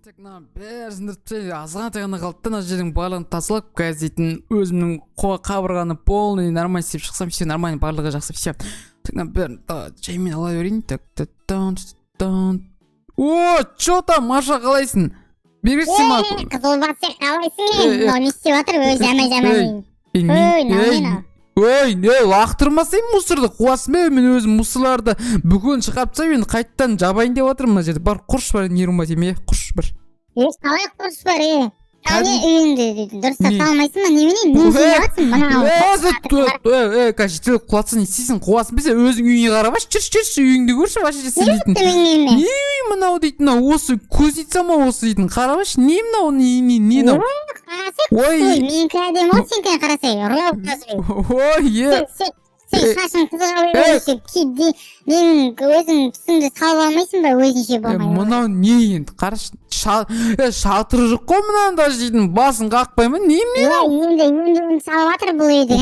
тек мына бәрін азғантай ғана қалды да, мына жердің барлығын тазалап қазір дейтін өзімнің қабырғаны полный нормально істеп шықсам, все нормально, барлығы жақсы, все. Тек мына бәрін жаймен ала берейін. О, чё там, Маша, қалайсың? Бересің ма? Қызылбасы қалайсың? Не істеп жатыр? Жамай. Ой, не лақтырмасайын мусорды, қуасың ба? Мен өзім мусорларды бүгін шығарып тастап, енді қайттан жабайын деп отырмын мына жерде. Бар, құрш бар, нервыма тиме, құрш бір. Қалай құрш бар, Қалай үйіңді дұрыстап салмайсың ба? Не істеп жатсың? Кажется, құлатсың, не істейсің? Қуасың ба? Өзің үйіңе қарабаш, жүрші үйіңді көрші, вообще сен дейтін. Не үй мынау дейтін, осы көзница ма осы дейтін, қарабаш, не мынау, не мынау? Ой, менікі әдем ол, сенкені қарасай, ұрып көзбей. Сен шашың қызыға мен өзім түсімді салып алмайсың ба, өзінше болмай. Мынау не енді, қараш, шатыры жоқ қой мынау даже дейтін, басын қақпай ма, не мынау? Енді салып атыр бұл үйді.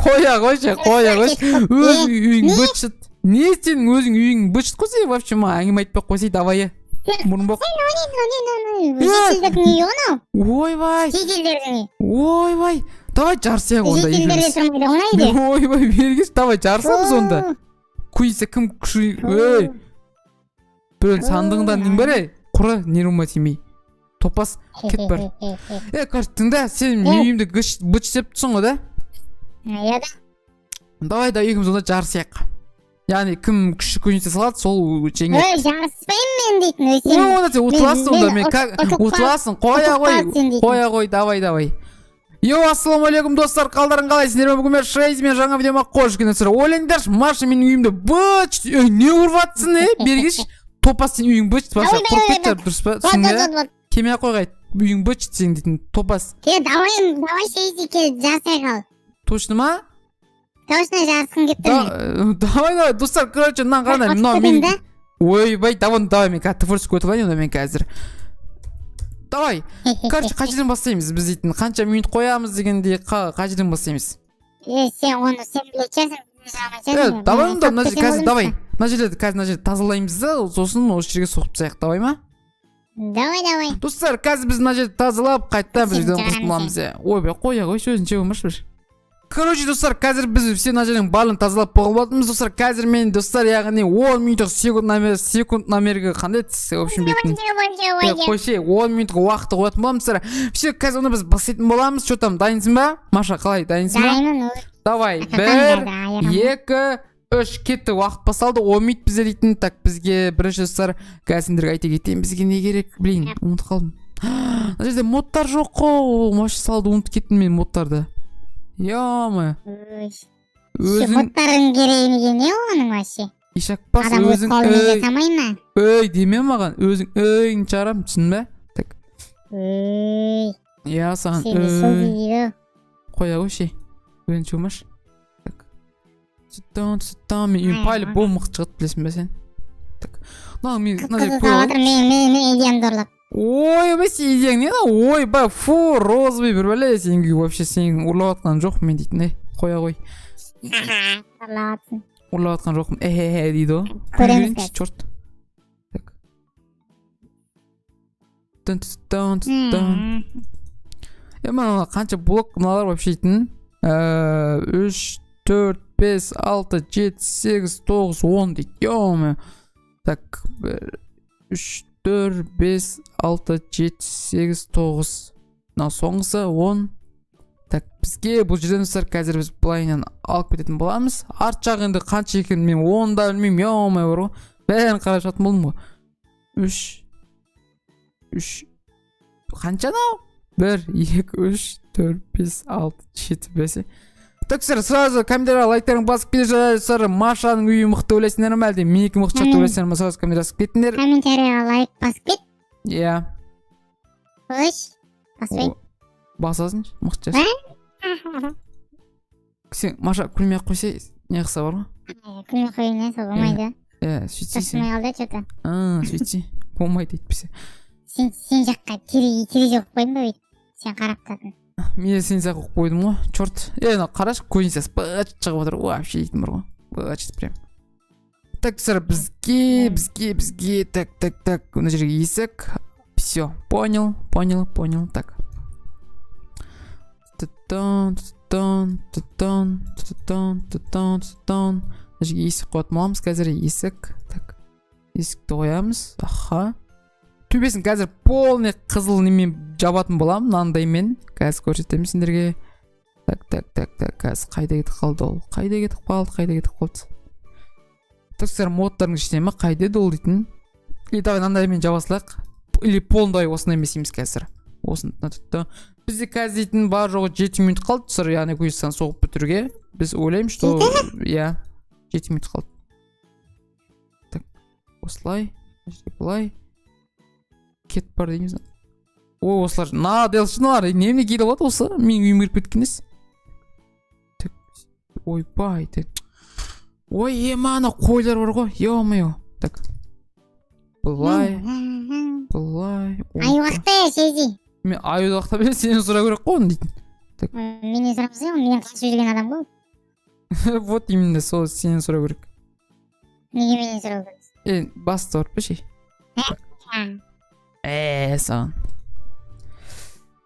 Қоя қойшы, өзің үйің бытшыт. Не сенің өзің үйің бытшыт қойсай, вообще ма, әңгіме айтпай қойсай, давай. Мұрынбақ. Жекелдік не онау? Ойбай. Жекелдердің. Ойбай. Давай жарысайық онда. Жекелдерде тұрмайды, оңайды. Ойбай, бергеш, давай жарысамыз онда. Көйсе кім күші, Біреуін сандығында нең бар, Құры, нервыма тимей. Топас, кет бар. Қарш, тыңда, сен үйімді бытшып тұрсың ғой, да? Да. Давай да екіміз онда жарысайық. Яғни кім күші көзінсе салады, сол жеңеді. Жарыспайым мен дейтін. Онда сен ұтыласың онда, мен ұтыласың, қоя қой, давай. Йоу, ассаламалейкум достар, қалдарың қалайсыңдар? Бүгін мен Шрейзмен жаңа видеома қош келдіңіздер. Ойлаңдаршы, Маша менің үйімді быт, не ұрватсың, бергеш? Топас сен үйің быт, Маша, құрып кеттір, дұрыс па? Түсінді? Кеме қойғай, үйің быт сен дейтін, Топас. Давай шейзеке жарысай қал. Точно ма? Точно жарысқын кеп тұрмай. Давай, достар, короче, мынан қандай. Ойбай, давай, мен творческий өтіп алайын, мен қазір. Давай, короче, қажырын бастаймыз біз дейтін, қанша минут қоямыз дегенде қажырын бастаймыз. Сен оны сен білетесің. Давай онда, давай. Мына жерді тазалаймыз да, сосын осы жерге соғып тастайық, давай ма? Давай. Достар, қазір біз мына жерді тазалап, қайтта бір жерден қосыламыз. Ойбай, қоя қой, сөзінше өмірші бір. Короче, достар, қазір біз все мына жердің барлығын тазалап болған болатынбыз. Достар, қазір мен, достар, яғни 10 минуттық секунд номерге қандай в общем бетін. Қойше, 10 минуттық уақытты қоятын боламыз. Все, қазір оны біз бастайтын боламыз. Что там, дайынсың ба? Маша, қалай, дайынсың ба? Дайынмын. Давай, 1, 2, 3, кетті, уақыт басталды. 10 минут бізде дейтін. Так, бізге бірінші достар, қазір сендерге айта кетейін. Бізге не керек? Блин, ұмытып қалдым. Мына жерде модтар жоқ қой. Маша салды, ұмытып кеттім мен модтарды. Ё-мо. Модтарың керегіне не оның вообще? Ишакпас өзің қолымен жасамай ма? Деме маған, өзің шығарам, түсін бе? Так. Я саған қоя қойшы. Өзің өмірш. Так. Сүттан, мен үйім пайлы бұл мықты шығыт білесің бе сен? Так. Қызы салатыр, мен идеямды ұрлап. Ой, бәс идеяң не да? Ой, ба, фу, розовый бір бәле, сенің вообще сенің ұрлап атқан жоқ мен дейтін, қоя қой. Ұрлап атқан жоқпын, дейді о. Көреміз кәз. Чорт. Мана қанша блок мыналар вообще дейтін? 3, 4, 5, 6, 7, 8, 9, 10 дейді. Ё-мо. Так, 3, 4, 5, 6, 7, 8, 9. Мынау соңғысы 10. Так, бізге бұл жерден ұстар қазір біз бұлайынан алып кететін боламыз. Арт жағы енді қанша екен мен 10 да білмеймін, ё-мо бар ғой. Бәрін қарап жататын болдым ғой. 3. Қанша нау? 1, 2, 3, 4, 5, 6, 7, 5. Так, сразу комментария лайктарын басып келе жатыр. Машаның үйі мықты ойлайсыңдар ма әлде менікі мықты жақты ойлайсыңдар ма? Сразу комментария басып кетіңдер. Комментарияға лайк басып кет. Иә. Қойш, баспай. Басасың, мықты жас. Сен, Маша, күлмей қойса, не қыса бар ма? Күлмей қойын, сол болмайды. Сөйтсей. Тасымай алды, что-то. Сөйтсей, болмайды етпесе. Сен жаққа телевизор қойын ба өйт? Сен қарап татын. Мен сен сақ қойдым ғой, чорт. Қараш, көзінсес бәт шығып отыр, вообще дейтін бар ғой. Бәт жетіп прям. Так, сэр, бізге, так, мына жерге есік. Все, понял. Так. Есік қоятын боламыз қазір. Есік. Так. Есікті қоямыз. Аха. Төбесін қазір полный қызыл немен жабатын болам, мынандаймен. Қазір көрсетемін сендерге. Так. Қазір қайда кетіп қалды ол? Қайда кетіп қалды? Тексер модтардың ішіне ме? Қайда еді ол дейтін? Или давай мынандаймен жаба салайық. Или полный осындай емесейміз қазір. Бізде қазір дейтін бар жоғы 7 минут қалды сыр, яғни күйістен соғып бітіруге. Біз ойлаймыз, что я 7 минут қалды. Так, осылай, бұлай. Кет бар дейміз. Ой, осылар, делшыналар, немне келіп алады осы? Мен үйім кіріп кеткенес. Так, ойбай, так. Ой, ана қойлар бар ғой, ё-моё. Так, бұлай. Аюақты шези. Мен аюақты біле сенен сұра көрек қой оны дейтін. Менен сұрамыз ғой, менен қашып жүрген адам ғой. Вот именно сол сенен сұра көрек. Неге менен сұра көрек? Басты барып ше. Саған.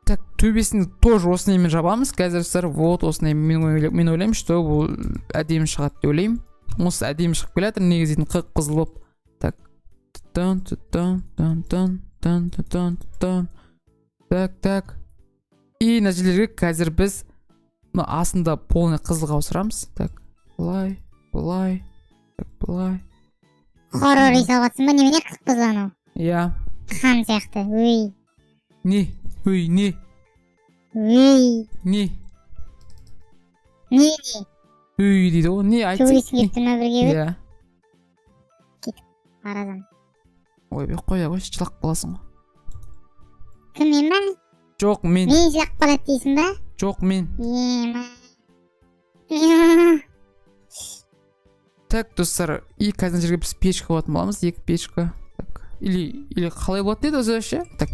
Так, төбесін тоже осынаймен жабамыз. Қазір сыр, вот осынай мен ойлаймын, что бұл әдемі шығады деп ойлаймын. Осы әдемі шығып келатыр, негізі қып-қызыл болып. Так. Так. И нәтижелерге қазір біз астында полный қызылға ауыстырамыз. Так, бұлай. Так, бұлай. Хоррор исалғатсың ба, немене қып-қызыл анау? Я. Қан сияқты, өй. Не? Не. Өй дейді ғой, не айтсың? Көбесін кепті ма бірге өт? Я. Кетіп, аразан. Ой, қоя ғой, жылақ қаласың ғой. Кім, мен ба? Жоқ, мен. Мен жылақ қалады дейсің ба? Жоқ, мен. Так, достар, и қазір жерге біз печка болатын боламыз, 2 печка. Так, или қалай болатын еді өзі вообще? Так.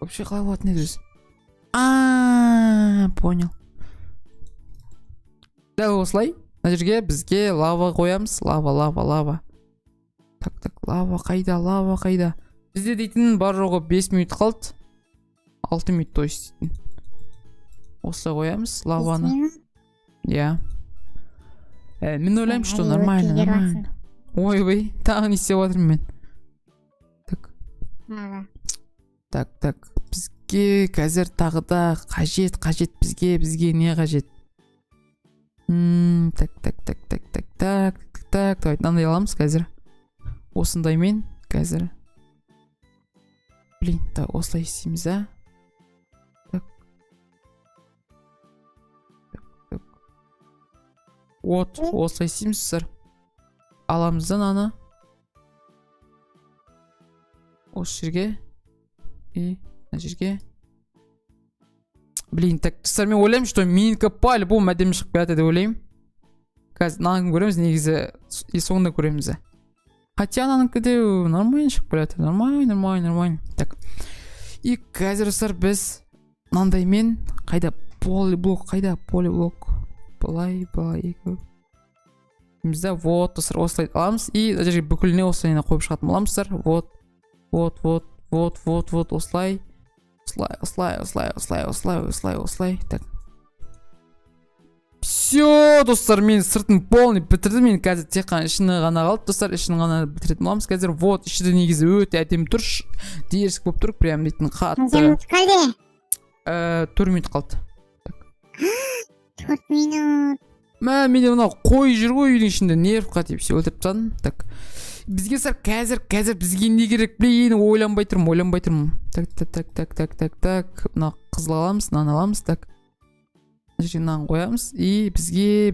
Вообще қалай болатын еді өзі? Понял. Дәл осылай. Мына жерге бізге лава қоямыз. Лава. Так, лава қайда? Бізде дейтін бар жоғы 5 минут қалды. 6 минут то есть дейтін. Осылай қоямыз лаваны. Я. Мен ойлаймын, что нормально. Ой, тағы не істеп жатырмын мен. Так. Бізге қазір тағы да қажет бізге не қажет? Так. Давай, мынандай аламыз қазір. Осындаймен қазір. Блин, так, осылай істейміз, а? Так. Вот, осылай істейміз, сыр. Аламыздан аны. Осы жерге. И мына жерге. Блин, так, сыр, мен ойлаймын, что менікі по-любому әдемі шығып келеді деп ойлаймын. Қазір мынаны көреміз, негізі и соңында көреміз. Хотя мынанікі де нормально шығып келеді. Нормально. Так. И қазір сыр біз мынандаймен қайда полиблок. Былай. Бізде вот осылай аламыз. И мына жерге бүкіліне осылайына қойып шығатын боламыз сыр. Вот, осылай. Осылай. Так. Все, достар, мен сыртын полный бітірдім. Мен қазір тек қана ішіні ғана қалды, достар. Ішіні ғана бітіретін боламыз. Қазір вот іші негізі өте әдемі тұр. Дерсік болып тұр, прям дейтін қатты. Қалды? 4 минут қалды. 4 минут. Менде мынау қой жүр ғой үйдің ішінде, нерв қатып все өлтіріп тастадым. Так. Бізге сыр қазір бізге не керек, блин, ойланбай тұрмын. Так. Мына қызыл аламыз, нан аламыз, так. Мына жерге нан қоямыз. И бізге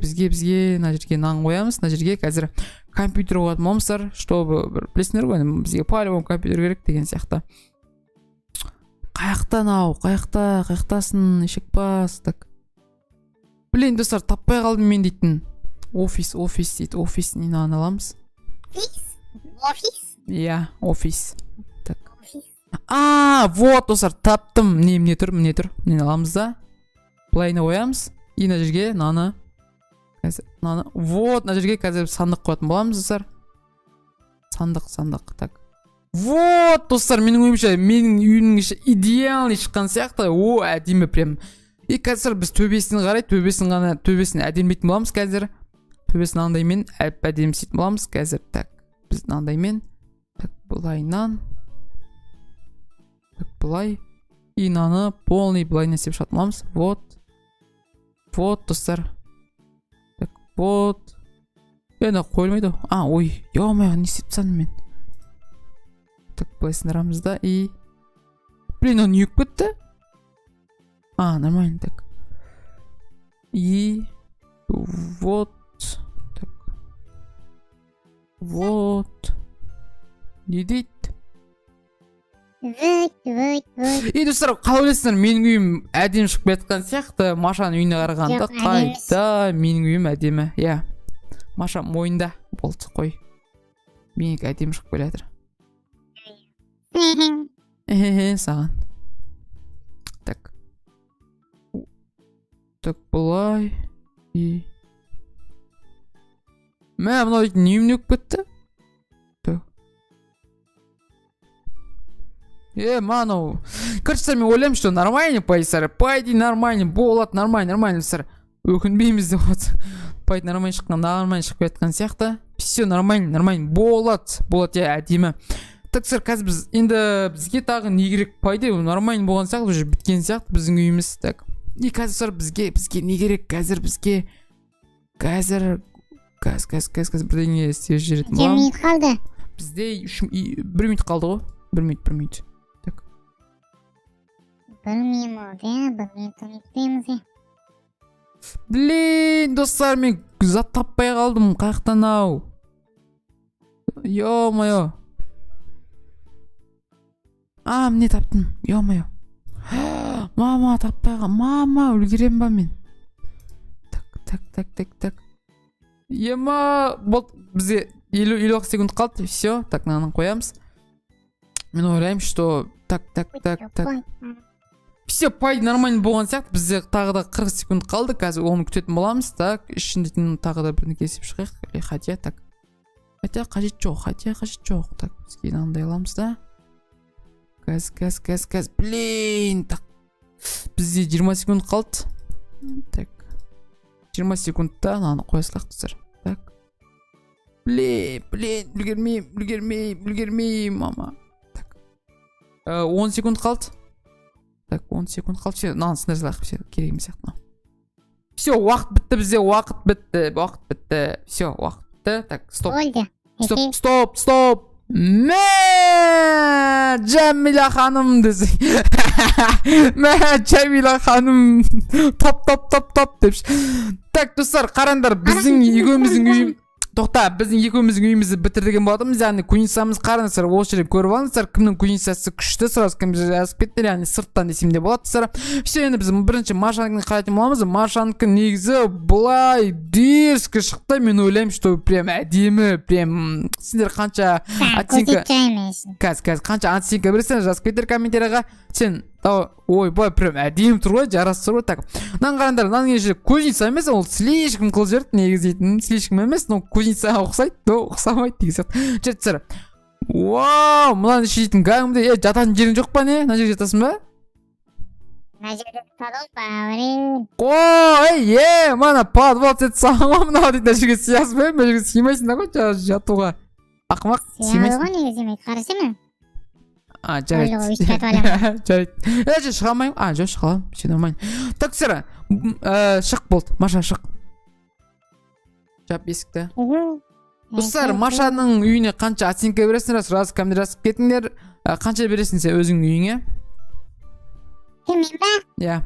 мына жерге нан қоямыз. Мына жерге қазір компьютер қоятын боламыз, чтобы білесіңдер ғой, бізге по-любому компьютер керек деген сияқты. Қаяқтасын, ешек бас, так. Блин, достар, таппай қалдым мен дейтін. Офис дейді, офис нені аналамыз. Офис? Я, офис. Так. Вот, достар, таптым. Міне тұр. Мені аламыз да. Плайны қоямыз. И мына жерге наны. Вот, мына жерге қазір сандық қоятын боламыз, достар. Сандық. Так. Вот достар, менің ойымша менің үйімнің іші идеальный шыққан сияқты. О, әдемі прям. И қазір біз төбесін қарай, төбесін әдемітетін боламыз қазір. Төбесін андаймен әдемі істейтін боламыз қазір. Так, біз андаймен. Так, былайнан. Так, былай. И наны полный былайнан істеп шығатын боламыз. Вот. Вот достар. Так, вот. Енді қойылмайды. Ой, ё-моё, не істеп тастадым мен. Так, былай сындырамыз да, и... Блин, он үйіп кетті. Нормально, так. И... Вот. Так. Вот. Не дейді? И достар, қалай ойлайсыздар, менің үйім әдемі шығып кеткен сияқты. Машаның үйіне қарағанда қайда менің үйім әдемі. Иә. Маша мойында болды, қой. Менікі әдемі шығып келе жатыр. Саған. Так. Так, былай. И... Мынау үйім өкіп кетті. Так. Мынау. Короче, мен ойлаймын, что нормально, пойди нормально, болады, нормально, сэр. Өкінбейміз деп отыр. Пойди нормально шығып кеткен сияқты. Все нормально, болады, я әдемі. Так, сэр, қазір біз енді бізге тағы не керек? Пойди нормально болған сияқты, уже біткен сияқты біздің үйіміз. Так. И қазір сэр, бізге не керек? Қазір бізге бірдеңе істеп жүретін болам. 2 минут қалды. Бізде 1 минут қалды ғой. 1 минут. Так. 1 минут, 1 минут күтеміз. Блин, достар, мен зат таппай қалдым. Қаяқтан ау? Ё-моё. Міне таптым. Ё-моё. Мама, таппай қалдым. Мама, үлгерем ба мен? Так. Ема, бізде 50 секунд қалды. Все, так, наны қоямыз. Мен ойлаймын, что... Так. Все, пай нормально болған сияқты. Бізде тағы да 40 секунд қалды. Қазір оны күтетін боламыз. Так, ішіндетін тағы да бірін кесіп шығайық. Хотя, так. Хотя қажет жоқ. Так, бізге нандай аламыз да. Газ. Блин, так. Бізде 20 секунд қалды. Так. 20 секундта наны қоя салайық. Так. Блин, үлгермеймін, мама. Так. 10 секунд қалды. Так, 10 секунд қалды. Все, наны сындыр салайық. Все, керек емес сияқты. Все, уақыт бітті бізде. Уақыт бітті. Все, уақыт бітті. Так, стоп. Болды. Стоп. Жәмила ханым десе. Жәмила ханым. Топ деп. Так, достар, қараңдар, біздің екеуміздің үйім. Тоқта, біздің екеуміздің үйімізді бітірдеген болатымыз. Яғни куницамыз қараңыздар, осы жерде көріп алыңыздар. Кімнің куницасы күшті, сразу кім жазып кеттер, яғни сырттан десем де болады. Все, енді біз бірінші Машаныкін қарайтын боламыз. Машаныкі негізі былай дерзкі шықты. Мен ойлаймын, что прям әдемі, прям сендер қанша оценка қанша оценка бересіңдер, жазып кеттер комментарияға. Сен ойбай, прям әдемі тұр ғой, жарасып тұр ғой. Так, мынаны қараңдар, мынаның еші кузница емес, ол слишком қыл жерді негізі дейтін. Слишком емес, но кузницаға ұқсайды, но ұқсамайды деген сияқты. Жетсір. Вау, мынаны іші дейтін кәдімгідей, жататын жерің жоқ па не? Мына жерге жатасың ба? Мына жерге подвал бар. Ой, мана подвал сет саңа мынау дейді, мына жерге сиясың ба? Мына жерге сыймайсың да ғой жатуға. Ақымақ, сыймайсың. Сияды ғой негізі, қарасың. Жарайды. Шыға алмайым? Жоқ, шыға аламын. Все нормально. Так, сірі. Шық болды. Маша, шық. Жап есікті. Достар, Машаның үйіне қанша оценка бересіңдер? Сразу комментария жазып кетіңдер. Қанша бересің сен өзің үйіңе? Мен ба? Иә.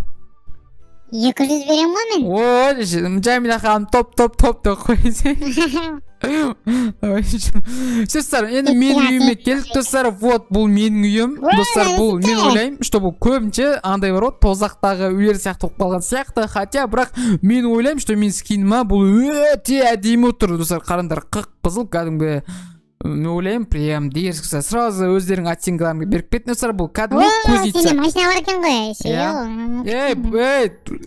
200 берем ғой мен. Ой, Жәмила ханым топ деп қойсың. Достар, енді менің үйіме келдік, достар. Вот, бұл менің үйім. Достар, бұл мен ойлаймын, что бұл көбінше андай бар ғой, тозақтағы үйлер сияқты болып қалған сияқты. Хотя, бірақ мен ойлаймын, что мен скиніма бұл өте әдемі тұр. Достар, қараңдар, қып-қызыл кәдімгі. Мен ойлаймын, прям дерзкі. Сразу өздерің оценкаларыңды беріп кеттіңдер. Достар, бұл кәдімгі кузница. Сенде машина бар екен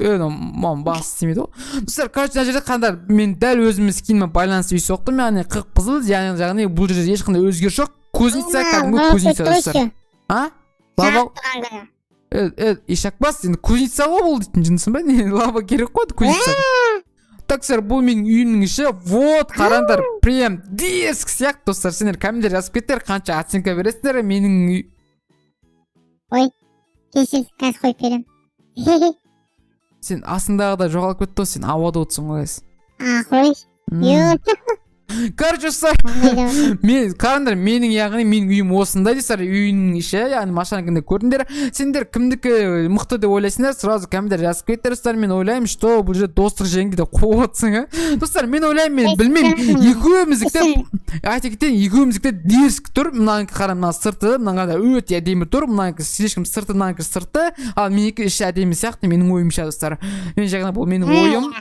ғой. Мам, бас істемейді ғой. Достар, короче, мына жерде қандай мен дәл өзімнің скиніме байланысты үй соқтым. Яғни қып-қызыл, яғни бұл жерде ешқандай өзгеріс жоқ. кузница кәдімгі кузница достар. А? Лава ешақбас енді кузница ғой бұл дейтін жынысың ба не? Лава керек қой кузница. Так достар, бұл менің үйімнің іші. Вот қараңдар, прям диск сияқты достар. Сендер комментарий жазып кеттер, қанша оценка бересіздер менің үй. Ой, кешір, қазір қойып берем. Сен асыңдағы да жоғалып кетті, сен ауада отырсың ғой. Қой. Короче, мен қараңдар, менің яғни менің үйім осындай достар, үйінің іші, яғни машинакінде көрдіңдер. Сендер кімдікі мықты деп ойлайсыңдар, сразу комментарий жазып кеттер достар. Мен ойлаймын, что бұл жерде достық жеңді де қуып отырсың, достар. Мен ойлаймын, мен білмеймін, екеуміздікте дерсік тұр. Мынанікі қара, мына сырты, мынаңа өте әдемі тұр. Мынанікі слишком сырты, мынанікі сырты, ал менікі іші әдемі сияқты, менің ойымша достар. Мен жаңа бұл менің ойым.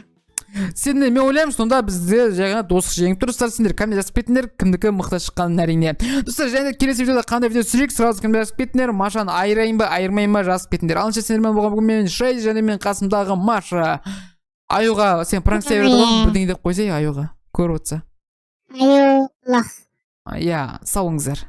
Сендер, мен ойлаймын, сонда бізде жаңа достық жеңіп тұр. Достар, сендер комментарий жазып кетіңдер, кімдікі мықты шыққанын әрине. Достар, және келесі видеода қандай видео түсірейік, сразу комментарий жазып кетіңдер. Машаны айырайын ба, айырмайын ба жазып кетіңдер. Алынша сендермен болған бүгін мен Шей, және мен қасымдағы Маша. Аюға сен пранк істеп берді ғой, бірдеңе деп қойсай Аюға. Көріп отырса. Аю лах. Иә, сау болыңыздар.